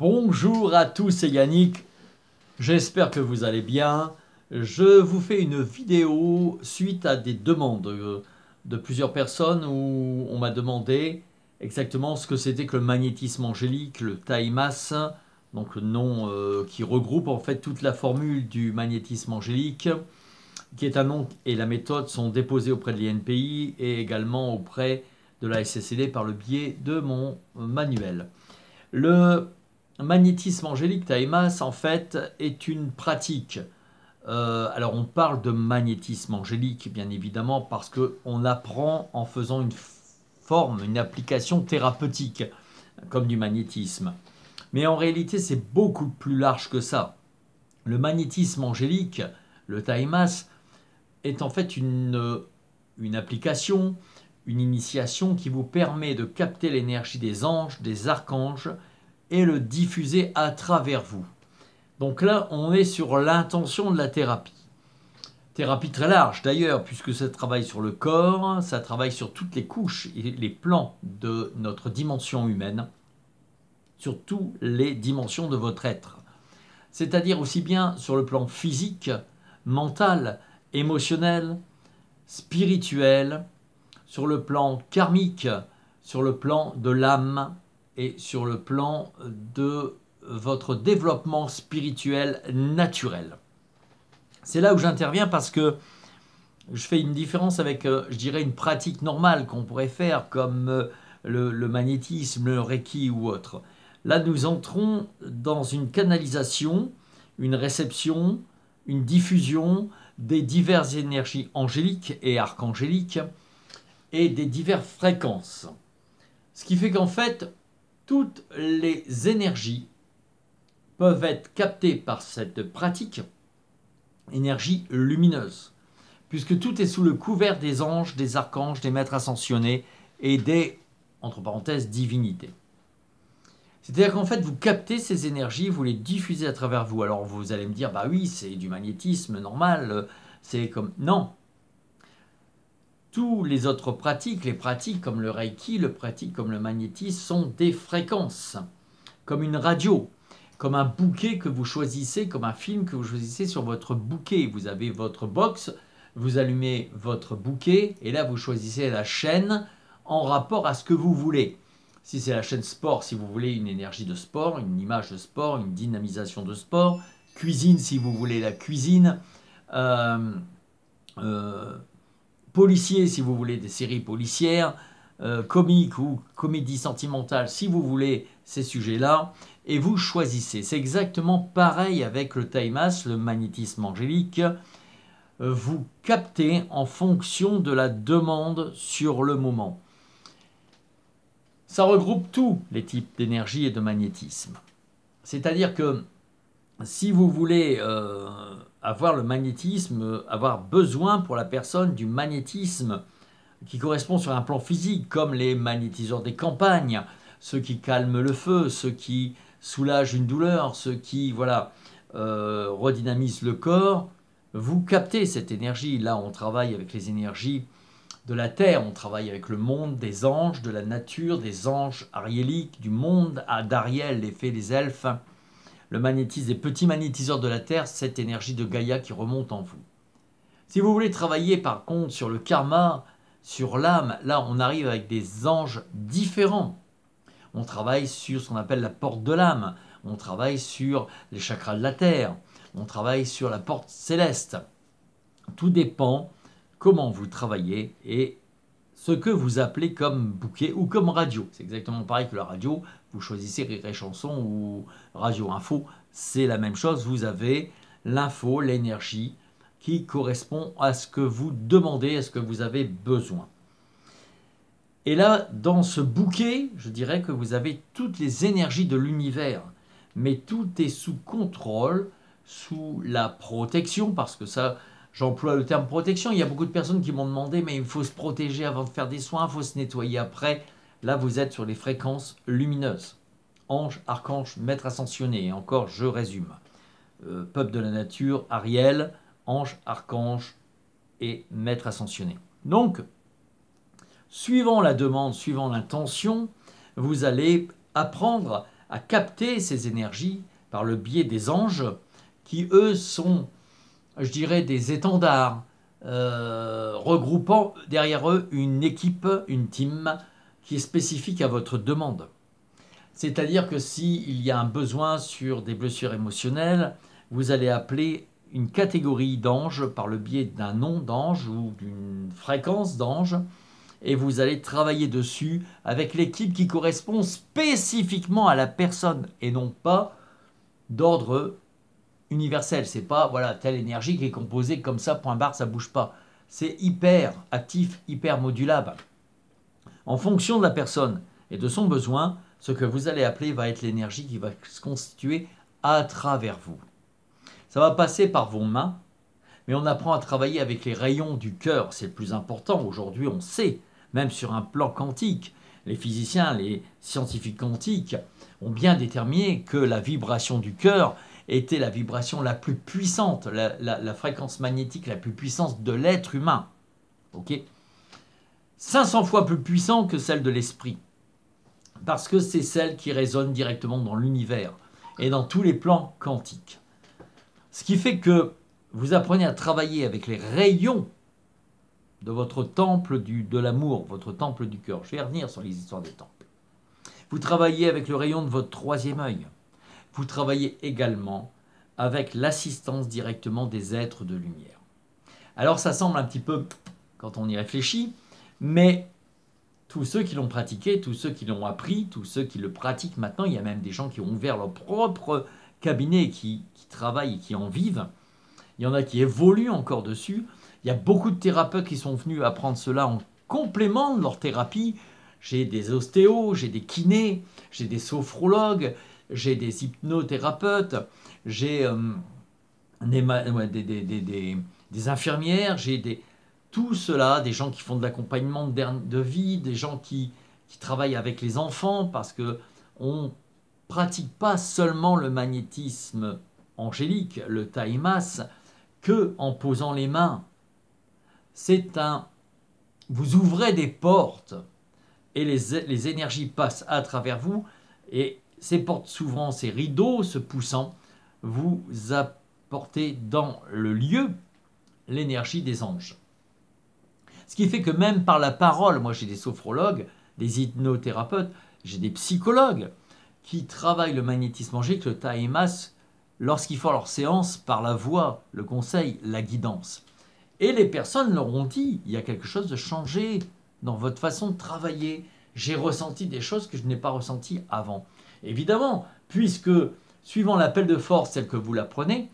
Bonjour à tous, c'est Yannick. J'espère que vous allez bien. Je vous fais une vidéo suite à des demandes de plusieurs personnes où on m'a demandé exactement ce que c'était que le magnétisme angélique, le Taimas, donc le nom qui regroupe en fait toute la formule du magnétisme angélique, qui est un nom et la méthode sont déposés auprès de l'INPI et également auprès de la SSCD par le biais de mon manuel. Le magnétisme angélique Taimas, en fait, est une pratique. Alors, on parle de magnétisme angélique, bien évidemment, parce qu'on apprend en faisant une forme, une application thérapeutique, comme du magnétisme. Mais en réalité, c'est beaucoup plus large que ça. Le magnétisme angélique, le Taimas, est en fait une application, une initiation qui vous permet de capter l'énergie des anges, des archanges, et le diffuser à travers vous. Donc là, on est sur l'intention de la thérapie. Thérapie très large d'ailleurs, puisque ça travaille sur le corps, ça travaille sur toutes les couches et les plans de notre dimension humaine, sur toutes les dimensions de votre être. C'est-à-dire aussi bien sur le plan physique, mental, émotionnel, spirituel, sur le plan karmique, sur le plan de l'âme, et sur le plan de votre développement spirituel naturel. C'est là où j'interviens parce que je fais une différence avec, je dirais, une pratique normale qu'on pourrait faire comme le magnétisme, le reiki ou autre. Là, nous entrons dans une canalisation, une réception, une diffusion des diverses énergies angéliques et archangéliques et des diverses fréquences. Ce qui fait qu'en fait, toutes les énergies peuvent être captées par cette pratique, énergie lumineuse, puisque tout est sous le couvert des anges, des archanges, des maîtres ascensionnés et des, entre parenthèses, divinités. C'est-à-dire qu'en fait, vous captez ces énergies, vous les diffusez à travers vous. Alors vous allez me dire, bah oui, c'est du magnétisme normal, c'est comme... Non. Tous les autres pratiques, les pratiques comme le Reiki, les pratiques comme le magnétisme sont des fréquences, comme une radio, comme un bouquet que vous choisissez, comme un film que vous choisissez sur votre bouquet. Vous avez votre box, vous allumez votre bouquet et là vous choisissez la chaîne en rapport à ce que vous voulez. Si c'est la chaîne sport, si vous voulez une énergie de sport, une image de sport, une dynamisation de sport, cuisine si vous voulez la cuisine, policier si vous voulez des séries policières, comiques ou comédie sentimentale si vous voulez ces sujets-là, et vous choisissez. C'est exactement pareil avec le Taimas, le magnétisme angélique. Vous captez en fonction de la demande sur le moment. Ça regroupe tous les types d'énergie et de magnétisme. C'est-à-dire que si vous voulez avoir le magnétisme, avoir besoin pour la personne du magnétisme qui correspond sur un plan physique, comme les magnétiseurs des campagnes, ceux qui calment le feu, ceux qui soulagent une douleur, ceux qui redynamisent le corps, vous captez cette énergie. Là, on travaille avec les énergies de la Terre, on travaille avec le monde des anges, de la nature, des anges ariéliques, du monde d'Ariel, les fées, les elfes. Le magnétisme des petits magnétiseurs de la Terre, cette énergie de Gaïa qui remonte en vous. Si vous voulez travailler par contre sur le karma, sur l'âme, là on arrive avec des anges différents. On travaille sur ce qu'on appelle la porte de l'âme, on travaille sur les chakras de la Terre, on travaille sur la porte céleste. Tout dépend comment vous travaillez et ce que vous appelez comme bouquet ou comme radio. C'est exactement pareil que la radio, vous choisissez Rire et Chanson ou Radio Info, c'est la même chose, vous avez l'info, l'énergie qui correspond à ce que vous demandez, à ce que vous avez besoin. Et là, dans ce bouquet, je dirais que vous avez toutes les énergies de l'univers, mais tout est sous contrôle, sous la protection, parce que ça... J'emploie le terme protection. Il y a beaucoup de personnes qui m'ont demandé, mais il faut se protéger avant de faire des soins, il faut se nettoyer après. Là, vous êtes sur les fréquences lumineuses. Ange, archange, maître ascensionné. Et encore, je résume. Peuple de la nature, Ariel, ange, archange et maître ascensionné. Donc, suivant la demande, suivant l'intention, vous allez apprendre à capter ces énergies par le biais des anges qui, eux, sont, je dirais, des étendards, regroupant derrière eux une équipe, une team qui est spécifique à votre demande. C'est-à-dire que s'il y a un besoin sur des blessures émotionnelles, vous allez appeler une catégorie d'anges par le biais d'un nom d'ange ou d'une fréquence d'ange, et vous allez travailler dessus avec l'équipe qui correspond spécifiquement à la personne et non pas d'ordre universel. C'est pas voilà telle énergie qui est composée comme ça, point barre, ça bouge pas. C'est hyper actif, hyper modulable. En fonction de la personne et de son besoin, ce que vous allez appeler va être l'énergie qui va se constituer à travers vous. Ça va passer par vos mains, mais on apprend à travailler avec les rayons du cœur. C'est le plus important. Aujourd'hui, on sait, même sur un plan quantique, les physiciens, les scientifiques quantiques ont bien déterminé que la vibration du cœur était la vibration la plus puissante, la fréquence magnétique la plus puissante de l'être humain. Ok, 500 fois plus puissant que celle de l'esprit. Parce que c'est celle qui résonne directement dans l'univers et dans tous les plans quantiques. Ce qui fait que vous apprenez à travailler avec les rayons de votre temple de l'amour, votre temple du cœur. Je vais revenir sur les histoires des temples. Vous travaillez avec le rayon de votre troisième œil. Vous travaillez également avec l'assistance directement des êtres de lumière. Alors ça semble un petit peu, quand on y réfléchit, mais tous ceux qui l'ont pratiqué, tous ceux qui l'ont appris, tous ceux qui le pratiquent maintenant, il y a même des gens qui ont ouvert leur propre cabinet, qui travaillent et qui en vivent. Il y en a qui évoluent encore dessus. Il y a beaucoup de thérapeutes qui sont venus apprendre cela en complément de leur thérapie. J'ai des ostéos, j'ai des kinés, j'ai des sophrologues, j'ai des hypnothérapeutes, j'ai des infirmières, j'ai tout cela, des gens qui font de l'accompagnement de vie, des gens qui travaillent avec les enfants, parce qu'on ne pratique pas seulement le magnétisme angélique, le taimas, que en posant les mains. Vous ouvrez des portes et les énergies passent à travers vous, et ces portes s'ouvrant, ces rideaux se poussant, vous apportez dans le lieu l'énergie des anges. Ce qui fait que même par la parole, moi j'ai des sophrologues, des hypnothérapeutes, j'ai des psychologues qui travaillent le magnétisme angélique, le taimas, lorsqu'ils font leur séance par la voix, le conseil, la guidance. Et les personnes leur ont dit, il y a quelque chose de changé dans votre façon de travailler. J'ai ressenti des choses que je n'ai pas ressenties avant. Évidemment, puisque suivant l'appel de force tel que vous l'apprenez,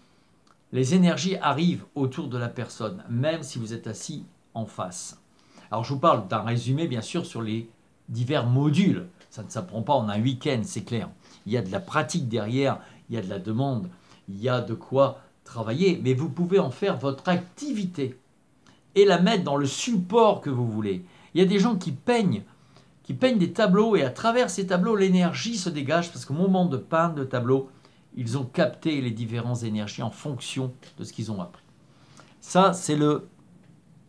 les énergies arrivent autour de la personne, même si vous êtes assis en face. Alors je vous parle d'un résumé bien sûr sur les divers modules. Ça ne s'apprend pas en un week-end, c'est clair. Il y a de la pratique derrière, il y a de la demande, il y a de quoi travailler, mais vous pouvez en faire votre activité et la mettre dans le support que vous voulez. Il y a des gens qui peignent des tableaux, et à travers ces tableaux, l'énergie se dégage, parce qu'au moment de peindre le tableau, ils ont capté les différentes énergies en fonction de ce qu'ils ont appris. Ça, c'est le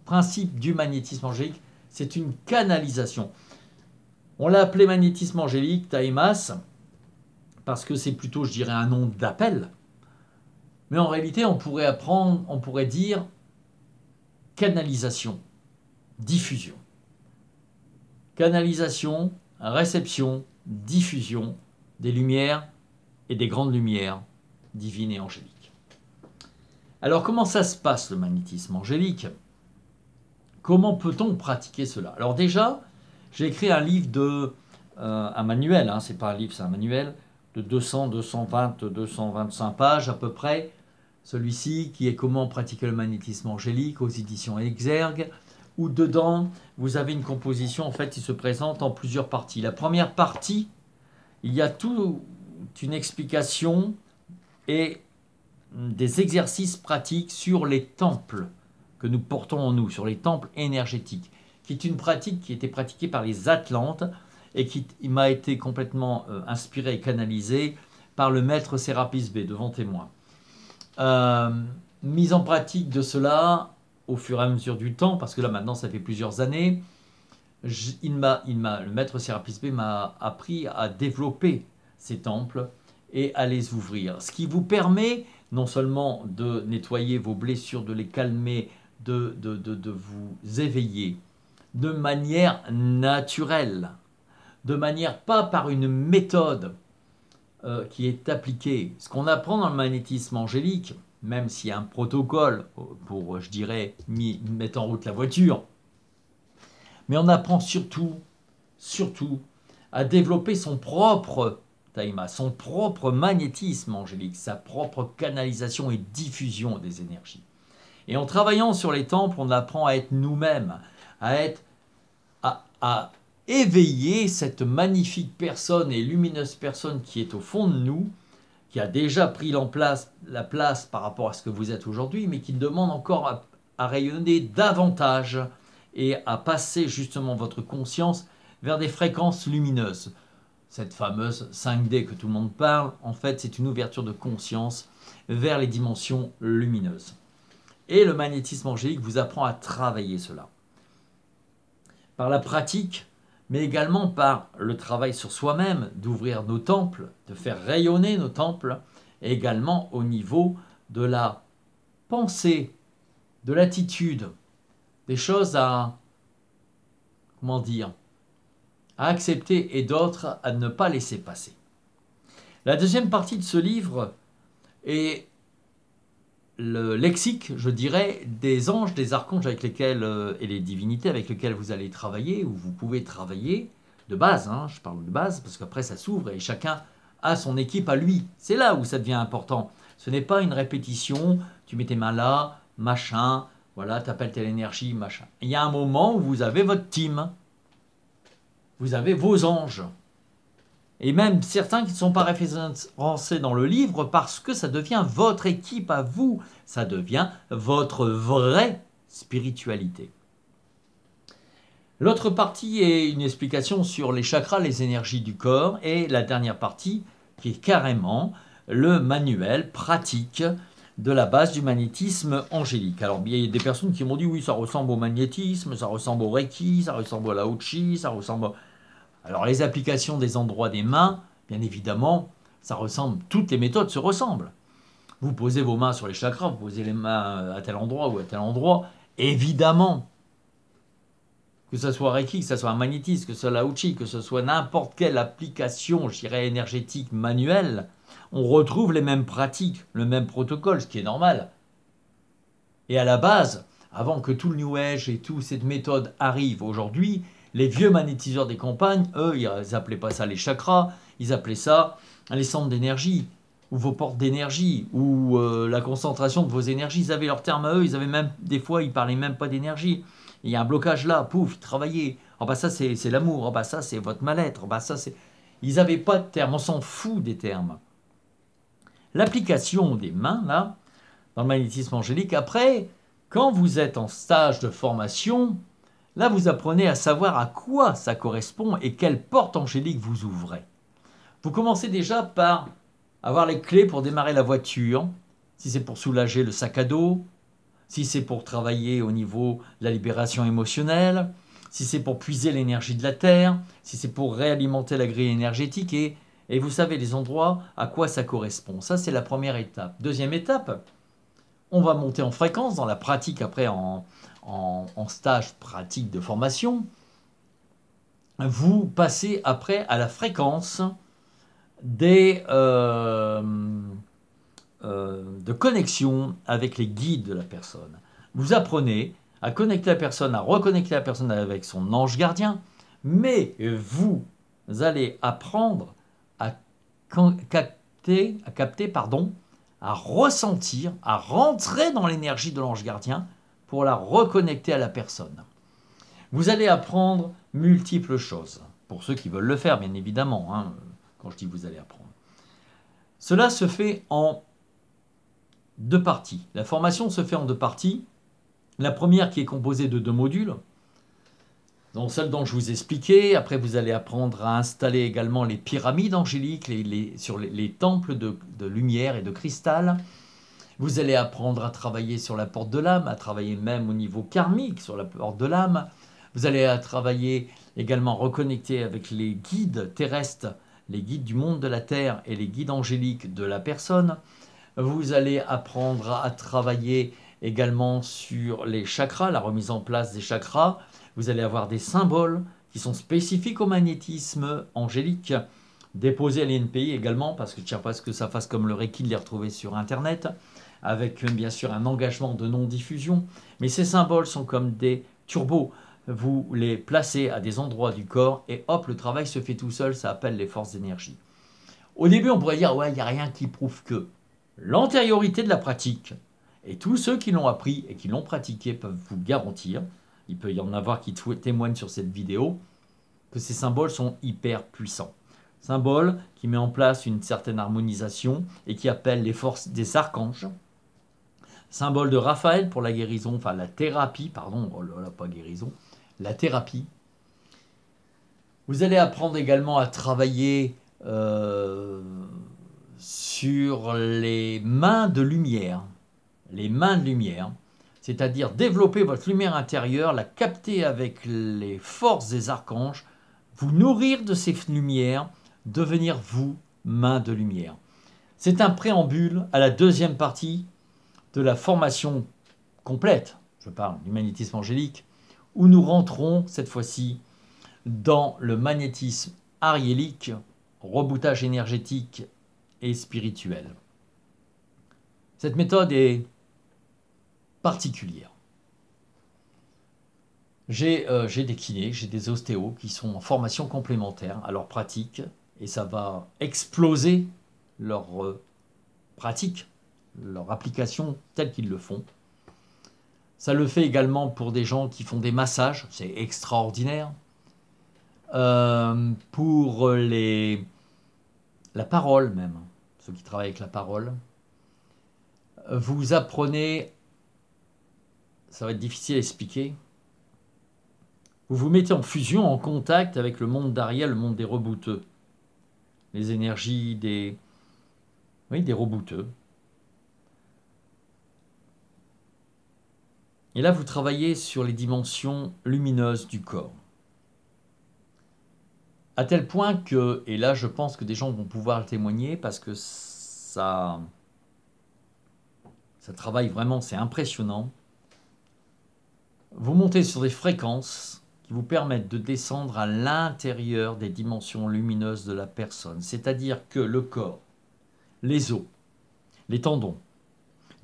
principe du magnétisme angélique, c'est une canalisation. On l'a appelé magnétisme angélique, taimas, parce que c'est plutôt, je dirais, un nom d'appel. Mais en réalité, on pourrait dire canalisation, diffusion. Canalisation, réception, diffusion des lumières et des grandes lumières divines et angéliques. Alors comment ça se passe le magnétisme angélique? Comment peut-on pratiquer cela? Alors déjà, j'ai écrit un livre un manuel, hein, c'est pas un livre, c'est un manuel de 200, 220, 225 pages à peu près. Celui-ci qui est Comment pratiquer le magnétisme angélique aux éditions Exergue, où dedans vous avez une composition en fait qui se présente en plusieurs parties. La première partie, il y a toute une explication et des exercices pratiques sur les temples que nous portons en nous, sur les temples énergétiques, qui est une pratique qui était pratiquée par les Atlantes et qui m'a été complètement inspiré et canalisé par le maître Sérapis Bey, devant témoin. Mise en pratique de cela au fur et à mesure du temps, parce que là maintenant ça fait plusieurs années, le maître Sérapis Bey m'a appris à développer ces temples et à les ouvrir. Ce qui vous permet non seulement de nettoyer vos blessures, de les calmer, de vous éveiller de manière naturelle, de manière pas par une méthode qui est appliquée. Ce qu'on apprend dans le magnétisme angélique, même s'il y a un protocole pour, je dirais, mettre en route la voiture, mais on apprend surtout à développer son propre taïma, son propre magnétisme angélique, sa propre canalisation et diffusion des énergies. Et en travaillant sur les temples, on apprend à être nous-mêmes, à éveiller cette magnifique personne et lumineuse personne qui est au fond de nous, qui a déjà pris la place par rapport à ce que vous êtes aujourd'hui, mais qui demande encore à rayonner davantage et à passer justement votre conscience vers des fréquences lumineuses. Cette fameuse 5D que tout le monde parle, en fait, c'est une ouverture de conscience vers les dimensions lumineuses. Et le magnétisme angélique vous apprend à travailler cela. Par la pratique, mais également par le travail sur soi-même, d'ouvrir nos temples, de faire rayonner nos temples, et également au niveau de la pensée, de l'attitude, des choses à, comment dire, à accepter et d'autres à ne pas laisser passer. La deuxième partie de ce livre est le lexique, je dirais, des anges, des archanges avec lesquels, et les divinités avec lesquelles vous allez travailler, ou vous pouvez travailler, de base, hein, je parle de base, parce qu'après ça s'ouvre et chacun a son équipe à lui. C'est là où ça devient important. Ce n'est pas une répétition, tu mets tes mains là, machin, voilà, t'appelles telle énergie, machin. Il y a un moment où vous avez votre team, vous avez vos anges. Et même certains qui ne sont pas référencés dans le livre parce que ça devient votre équipe à vous, ça devient votre vraie spiritualité. L'autre partie est une explication sur les chakras, les énergies du corps, et la dernière partie qui est carrément le manuel pratique de la base du magnétisme angélique. Alors il y a des personnes qui m'ont dit oui, ça ressemble au magnétisme, ça ressemble au Reiki, ça ressemble à la Uchi, ça ressemble à... Alors les applications des endroits des mains, bien évidemment, ça ressemble, toutes les méthodes se ressemblent. Vous posez vos mains sur les chakras, vous posez les mains à tel endroit ou à tel endroit, évidemment, que ce soit Reiki, que ce soit un magnétisme, que ce soit la Uchi, que ce soit n'importe quelle application, je dirais énergétique, manuelle, on retrouve les mêmes pratiques, le même protocole, ce qui est normal. Et à la base, avant que tout le New Age et toute cette méthode arrive aujourd'hui, les vieux magnétiseurs des campagnes, eux, ils n'appelaient pas ça les chakras, ils appelaient ça les centres d'énergie, ou vos portes d'énergie, ou la concentration de vos énergies. Ils avaient leurs termes à eux, ils avaient même, des fois, ils parlaient même pas d'énergie. Il y a un blocage là, pouf, ils travaillaient. Oh bah ça, c'est l'amour, oh bah ça, c'est votre mal-être, oh bah ça, c'est... Ils n'avaient pas de termes, on s'en fout des termes. L'application des mains, là, dans le magnétisme angélique, après, quand vous êtes en stage de formation, là, vous apprenez à savoir à quoi ça correspond et quelle porte angélique vous ouvrez. Vous commencez déjà par avoir les clés pour démarrer la voiture, si c'est pour soulager le sac à dos, si c'est pour travailler au niveau de la libération émotionnelle, si c'est pour puiser l'énergie de la Terre, si c'est pour réalimenter la grille énergétique et vous savez les endroits à quoi ça correspond. Ça, c'est la première étape. Deuxième étape, on va monter en fréquence dans la pratique après en stage pratique de formation. Vous passez après à la fréquence de connexion avec les guides de la personne. Vous apprenez à connecter la personne, à reconnecter la personne avec son ange gardien, mais vous allez apprendre à capter, à ressentir, à rentrer dans l'énergie de l'ange gardien pour la reconnecter à la personne. Vous allez apprendre multiples choses, pour ceux qui veulent le faire, bien évidemment, hein, quand je dis vous allez apprendre. Cela se fait en deux parties. La formation se fait en deux parties. La première qui est composée de 2 modules, dont celle dont je vous ai expliqué. Après, vous allez apprendre à installer également les pyramides angéliques sur les temples de lumière et de cristal. Vous allez apprendre à travailler sur la porte de l'âme, à travailler même au niveau karmique sur la porte de l'âme. Vous allez travailler également reconnecter avec les guides terrestres les guides du monde de la Terre et les guides angéliques de la personne. Vous allez apprendre à travailler également sur les chakras, la remise en place des chakras. Vous allez avoir des symboles qui sont spécifiques au magnétisme angélique, déposés à l'INPI également, parce que je ne tiens pas à ce que ça fasse comme le Reiki de les retrouver sur Internet, avec bien sûr un engagement de non-diffusion. Mais ces symboles sont comme des turbos. Vous les placez à des endroits du corps et hop, le travail se fait tout seul, ça appelle les forces d'énergie. Au début, on pourrait dire, ouais, il n'y a rien qui prouve que. L'antériorité de la pratique, et tous ceux qui l'ont appris et qui l'ont pratiqué peuvent vous garantir, il peut y en avoir qui témoignent sur cette vidéo, que ces symboles sont hyper puissants. Symbole qui met en place une certaine harmonisation et qui appelle les forces des archanges. Symbole de Raphaël pour la guérison, enfin la thérapie, pardon, oh là là, pas guérison, la thérapie. Vous allez apprendre également à travailler sur les mains de lumière. Les mains de lumière, c'est-à-dire développer votre lumière intérieure, la capter avec les forces des archanges, vous nourrir de ces lumières, devenir vous, main de lumière. C'est un préambule à la deuxième partie de la formation complète, je parle du magnétisme angélique, où nous rentrons cette fois-ci dans le magnétisme ariélique, reboutage énergétique et spirituel. Cette méthode est particulière. J'ai des kinés, j'ai des ostéos qui sont en formation complémentaire à leur pratique et ça va exploser leur pratique, leur application telle qu'ils le font. Ça le fait également pour des gens qui font des massages, c'est extraordinaire. Pour la parole même, ceux qui travaillent avec la parole. Vous apprenez, ça va être difficile à expliquer, vous vous mettez en fusion, en contact avec le monde d'Ariel, le monde des rebouteux. Les énergies des rebouteux. Et là, vous travaillez sur les dimensions lumineuses du corps. À tel point que, et là je pense que des gens vont pouvoir le témoigner parce que ça travaille vraiment, c'est impressionnant. Vous montez sur des fréquences qui vous permettent de descendre à l'intérieur des dimensions lumineuses de la personne. C'est-à-dire que le corps, les os, les tendons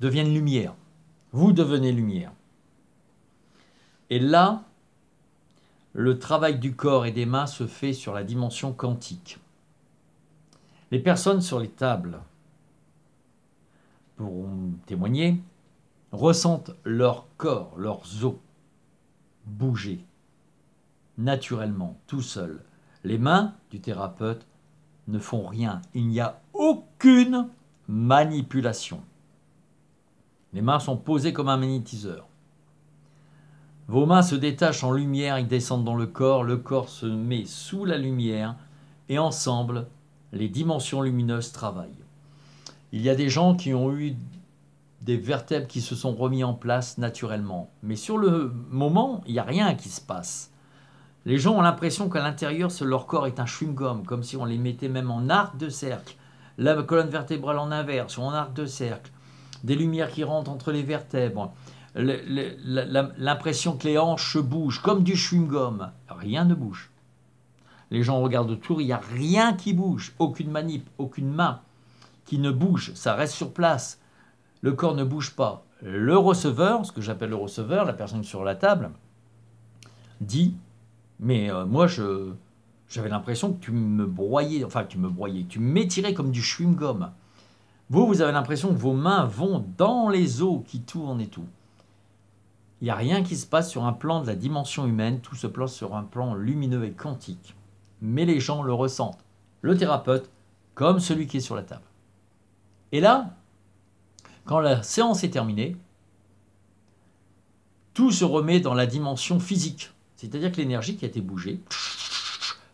deviennent lumière. Vous devenez lumière. Et là, le travail du corps et des mains se fait sur la dimension quantique. Les personnes sur les tables, pour témoigner, ressentent leur corps, leurs os, bouger naturellement, tout seul. Les mains du thérapeute ne font rien. Il n'y a aucune manipulation. Les mains sont posées comme un magnétiseur. Vos mains se détachent en lumière, ils descendent dans le corps se met sous la lumière et ensemble, les dimensions lumineuses travaillent. Il y a des gens qui ont eu des vertèbres qui se sont remis en place naturellement. Mais sur le moment, il n'y a rien qui se passe. Les gens ont l'impression qu'à l'intérieur, leur corps est un chewing-gum, comme si on les mettait même en arc de cercle. La colonne vertébrale en inverse ou en arc de cercle. Des lumières qui rentrent entre les vertèbres. L'impression que les hanches bougent, comme du chewing-gum. Rien ne bouge. Les gens regardent autour, il n'y a rien qui bouge. Aucune manip, aucune main qui ne bouge. Ça reste sur place. Le corps ne bouge pas. Le receveur, ce que j'appelle le receveur, la personne sur la table, dit « Mais moi, j'avais l'impression que tu me broyais, tu m'étirais comme du chewing-gum. » Vous avez l'impression que vos mains vont dans les os qui tournent et tout. Il n'y a rien qui se passe sur un plan de la dimension humaine, tout se place sur un plan lumineux et quantique. Mais les gens le ressentent. Le thérapeute, comme celui qui est sur la table. Et là, quand la séance est terminée, tout se remet dans la dimension physique. C'est-à-dire que l'énergie qui a été bougée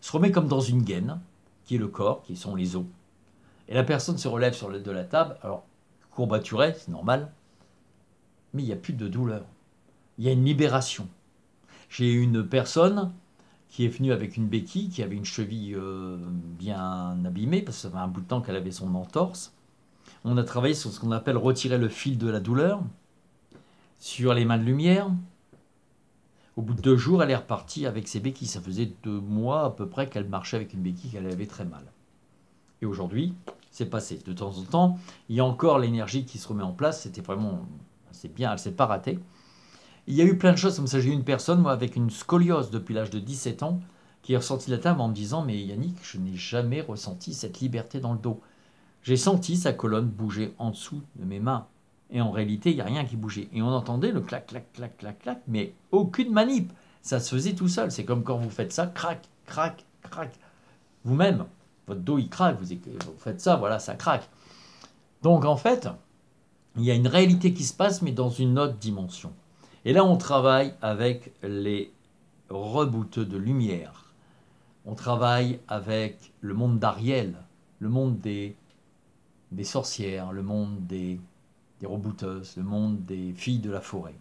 se remet comme dans une gaine, qui est le corps, qui sont les os. Et la personne se relève de la table, alors courbaturée, c'est normal, mais il n'y a plus de douleur. Il y a une libération. J'ai une personne qui est venue avec une béquille, qui avait une cheville bien abîmée, parce que ça fait un bout de temps qu'elle avait son entorse. On a travaillé sur ce qu'on appelle retirer le fil de la douleur, sur les mains de lumière. Au bout de 2 jours, elle est repartie avec ses béquilles. Ça faisait 2 mois à peu près qu'elle marchait avec une béquille, qu'elle avait très mal. Et aujourd'hui, c'est passé. De temps en temps, il y a encore l'énergie qui se remet en place. C'était vraiment, c'est bien, elle ne s'est pas ratée. Il y a eu plein de choses comme ça. J'ai eu une personne, moi, avec une scoliose depuis l'âge de 17 ans, qui est ressortie de la table en me disant « Mais Yannick, je n'ai jamais ressenti cette liberté dans le dos. J'ai senti sa colonne bouger en dessous de mes mains. Et en réalité, il n'y a rien qui bougeait. Et on entendait le clac, clac, clac, clac, clac, mais aucune manip. Ça se faisait tout seul. C'est comme quand vous faites ça, crac, crac, crac. Vous-même, votre dos, il craque. Vous faites ça, voilà, ça craque. Donc, en fait, il y a une réalité qui se passe, mais dans une autre dimension. Et là, on travaille avec les rebouteux de lumière. On travaille avec le monde d'Ariel, le monde des sorcières, le monde des rebouteuses, le monde des filles de la forêt.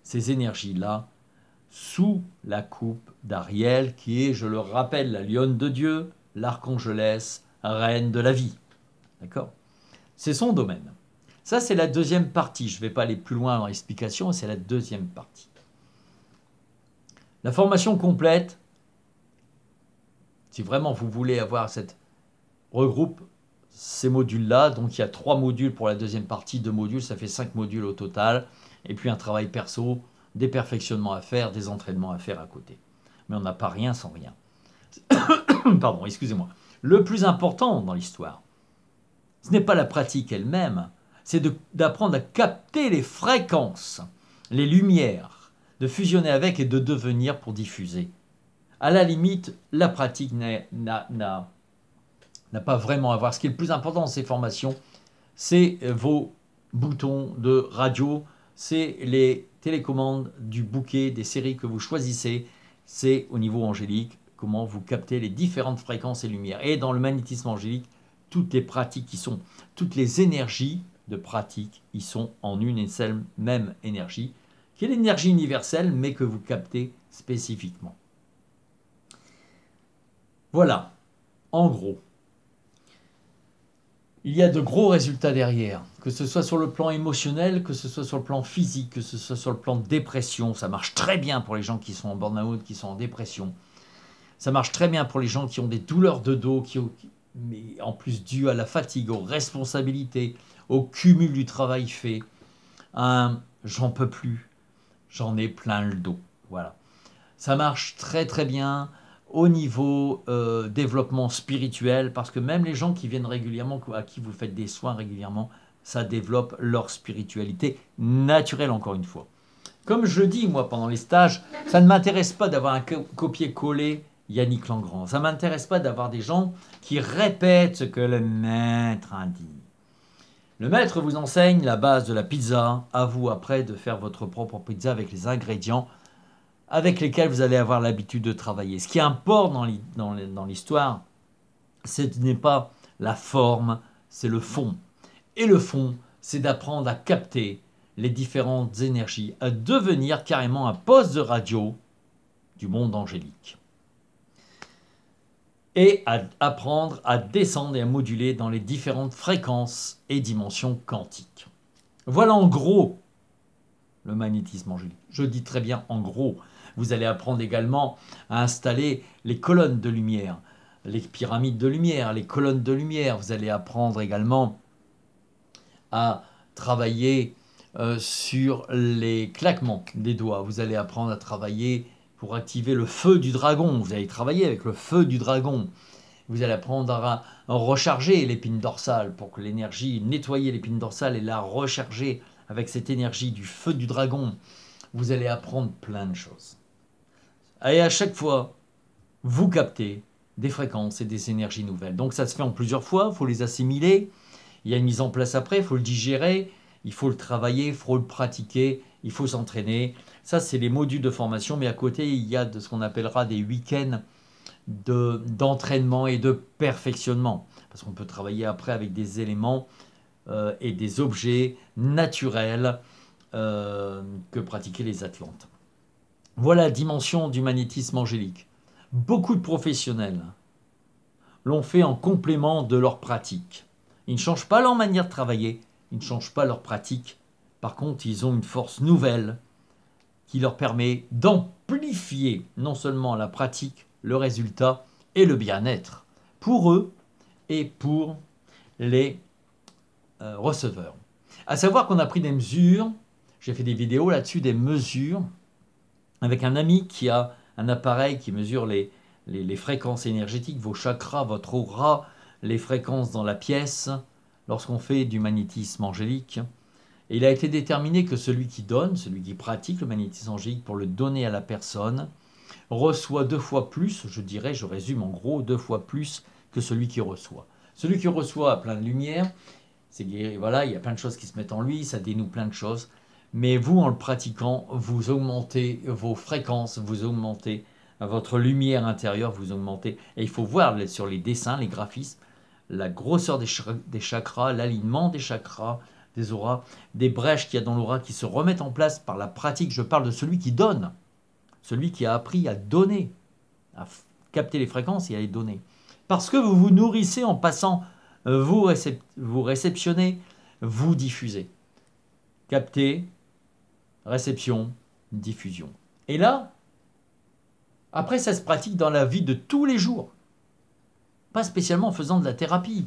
Ces énergies-là, sous la coupe d'Ariel, qui est, je le rappelle, la lionne de Dieu, l'archangelesse, reine de la vie. D'accord? C'est son domaine. Ça, c'est la deuxième partie. Je ne vais pas aller plus loin dans l'explication, c'est la deuxième partie. La formation complète, si vraiment vous voulez avoir cette regroupe ces modules-là, donc il y a 3 modules pour la deuxième partie, 2 modules, ça fait 5 modules au total, et puis un travail perso, des perfectionnements à faire, des entraînements à faire à côté. Mais on n'a pas rien sans rien. Pardon, excusez-moi. Le plus important dans l'histoire, ce n'est pas la pratique elle-même, c'est d'apprendre à capter les fréquences, les lumières, de fusionner avec et de devenir pour diffuser. À la limite, la pratique n'a pas vraiment à voir. Ce qui est le plus important dans ces formations, c'est vos boutons de radio, c'est les télécommandes du bouquet, des séries que vous choisissez, c'est au niveau angélique, comment vous captez les différentes fréquences et lumières. Et dans le magnétisme angélique, toutes les pratiques qui sont, toutes les énergies de pratique, ils sont en une et seule même énergie, qui est l'énergie universelle, mais que vous captez spécifiquement. Voilà, en gros. Il y a de gros résultats derrière, que ce soit sur le plan émotionnel, que ce soit sur le plan physique, que ce soit sur le plan de dépression. Ça marche très bien pour les gens qui sont en burn-out, qui sont en dépression. Ça marche très bien pour les gens qui ont des douleurs de dos, mais en plus dues à la fatigue, aux responsabilités, au cumul du travail fait. J'en peux plus, j'en ai plein le dos. Voilà. Ça marche très très bien au niveau développement spirituel, parce que même les gens qui viennent régulièrement, à qui vous faites des soins régulièrement, ça développe leur spiritualité naturelle, encore une fois. Comme je dis, moi, pendant les stages, ça ne m'intéresse pas d'avoir un copier-coller Yannick Langrand. Ça ne m'intéresse pas d'avoir des gens qui répètent ce que le maître a dit. Le maître vous enseigne la base de la pizza, à vous après de faire votre propre pizza avec les ingrédients avec lesquels vous allez avoir l'habitude de travailler. Ce qui importe dans l'histoire, ce n'est pas la forme, c'est le fond. Et le fond, c'est d'apprendre à capter les différentes énergies, à devenir carrément un poste de radio du monde angélique. Et à apprendre à descendre et à moduler dans les différentes fréquences et dimensions quantiques. Voilà en gros le magnétisme angélique. Je dis très bien en gros. Vous allez apprendre également à installer les colonnes de lumière, les pyramides de lumière, les colonnes de lumière. Vous allez apprendre également à travailler sur les claquements des doigts. Vous allez apprendre à travailler pour activer le feu du dragon. Vous allez travailler avec le feu du dragon. Vous allez apprendre à recharger l'épine dorsale pour que l'énergie, nettoyer l'épine dorsale et la recharger avec cette énergie du feu du dragon. Vous allez apprendre plein de choses. Et à chaque fois, vous captez des fréquences et des énergies nouvelles. Donc ça se fait en plusieurs fois, il faut les assimiler. Il y a une mise en place après, il faut le digérer, il faut le travailler, il faut le pratiquer, il faut s'entraîner. Ça, c'est les modules de formation, mais à côté, il y a de ce qu'on appellera des week-ends d'entraînement et de perfectionnement. Parce qu'on peut travailler après avec des éléments et des objets naturels que pratiquaient les Atlantes. Voilà la dimension du magnétisme angélique. Beaucoup de professionnels l'ont fait en complément de leur pratique. Ils ne changent pas leur manière de travailler, ils ne changent pas leur pratique. Par contre, ils ont une force nouvelle qui leur permet d'amplifier non seulement la pratique, le résultat et le bien-être pour eux et pour les receveurs. À savoir qu'on a pris des mesures, j'ai fait des vidéos là-dessus, des mesures, avec un ami qui a un appareil qui mesure les fréquences énergétiques, vos chakras, votre aura, les fréquences dans la pièce, lorsqu'on fait du magnétisme angélique. Et il a été déterminé que celui qui donne, celui qui pratique le magnétisme angélique pour le donner à la personne, reçoit 2 fois plus, je dirais, je résume en gros, 2 fois plus que celui qui reçoit. Celui qui reçoit a plein de lumière, voilà, il y a plein de choses qui se mettent en lui, ça dénoue plein de choses. Mais vous, en le pratiquant, vous augmentez vos fréquences, vous augmentez votre lumière intérieure, vous augmentez. Et il faut voir sur les dessins, les graphismes, la grosseur des chakras, l'alignement des chakras, des auras, des brèches qu'il y a dans l'aura qui se remettent en place par la pratique. Je parle de celui qui donne, celui qui a appris à donner, à capter les fréquences et à les donner. Parce que vous vous nourrissez en passant, vous réceptionnez, vous diffusez. Capter, réception, diffusion. Et là, après, ça se pratique dans la vie de tous les jours. Pas spécialement en faisant de la thérapie,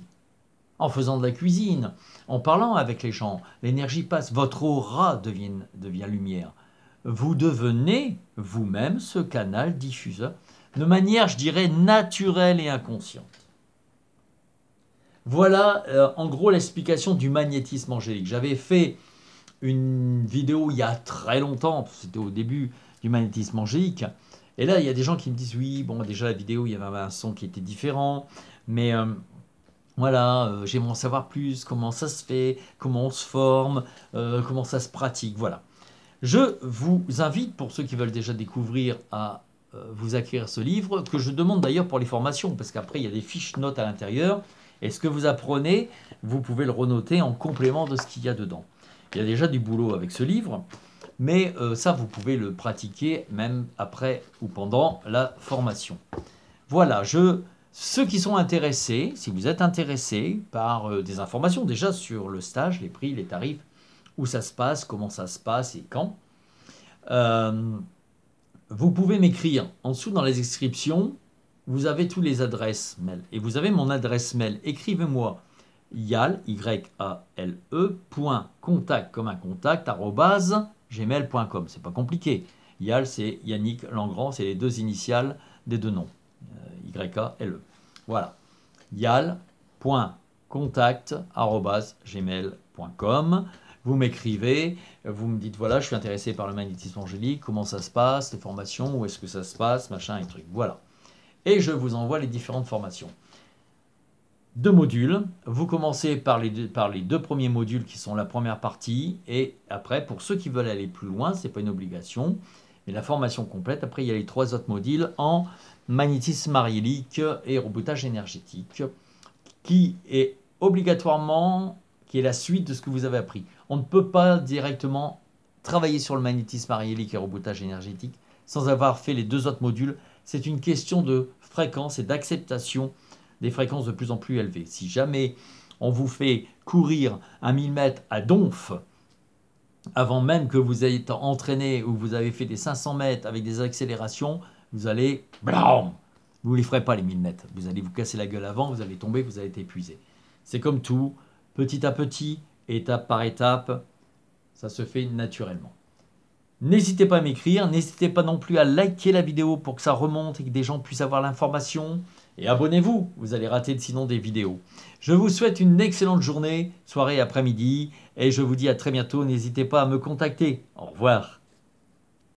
en faisant de la cuisine, en parlant avec les gens. L'énergie passe, votre aura devient lumière. Vous devenez vous-même ce canal diffuseur de manière, je dirais, naturelle et inconsciente. Voilà en gros l'explication du magnétisme angélique. J'avais fait une vidéo il y a très longtemps, c'était au début du magnétisme angélique. Et là, il y a des gens qui me disent, oui, bon, déjà la vidéo, il y avait un son qui était différent, mais voilà, j'aimerais en savoir plus, comment ça se fait, comment on se forme, comment ça se pratique, voilà. Je vous invite, pour ceux qui veulent déjà découvrir, à vous acquérir ce livre, que je demande d'ailleurs pour les formations, parce qu'après, il y a des fiches notes à l'intérieur, et ce que vous apprenez, vous pouvez le renoter en complément de ce qu'il y a dedans. Il y a déjà du boulot avec ce livre, mais ça, vous pouvez le pratiquer même après ou pendant la formation. Voilà, ceux qui sont intéressés, si vous êtes intéressés par des informations déjà sur le stage, les prix, les tarifs, où ça se passe, comment ça se passe et quand, vous pouvez m'écrire en dessous dans les descriptions. Vous avez toutes les adresses mail. Et vous avez mon adresse mail. Écrivez-moi yale, Y-A-L-E, .contact, comme un contact, @gmail.com. C'est pas compliqué. Yale, c'est Yannick Langrand, c'est les 2 initiales des 2 noms. Y-A-L-E. Voilà. yale.contact@gmail.com. Vous m'écrivez, vous me dites, voilà, je suis intéressé par le magnétisme angélique, comment ça se passe, les formations, où est-ce que ça se passe, machin et truc. Voilà. Et je vous envoie les différentes formations. 2 modules. Vous commencez par les 2 premiers modules qui sont la première partie. Et après, pour ceux qui veulent aller plus loin, ce n'est pas une obligation. Mais la formation complète, après, il y a les 3 autres modules en magnétisme ariélique et reboutage énergétique, qui est obligatoirement, qui est la suite de ce que vous avez appris. On ne peut pas directement travailler sur le magnétisme ariélique et reboutage énergétique sans avoir fait les 2 autres modules. C'est une question de fréquence et d'acceptation des fréquences de plus en plus élevées. Si jamais on vous fait courir 1000 mètres à donf, avant même que vous ayez entraîné ou vous avez fait des 500 mètres avec des accélérations, vous allez, blam, vous ne les ferez pas les 1000 mètres. Vous allez vous casser la gueule avant, vous allez tomber, vous allez être épuisé. C'est comme tout, petit à petit, étape par étape, ça se fait naturellement. N'hésitez pas à m'écrire, n'hésitez pas non plus à liker la vidéo pour que ça remonte et que des gens puissent avoir l'information. Et abonnez-vous, vous allez rater sinon des vidéos. Je vous souhaite une excellente journée, soirée, après-midi, et je vous dis à très bientôt. N'hésitez pas à me contacter. Au revoir.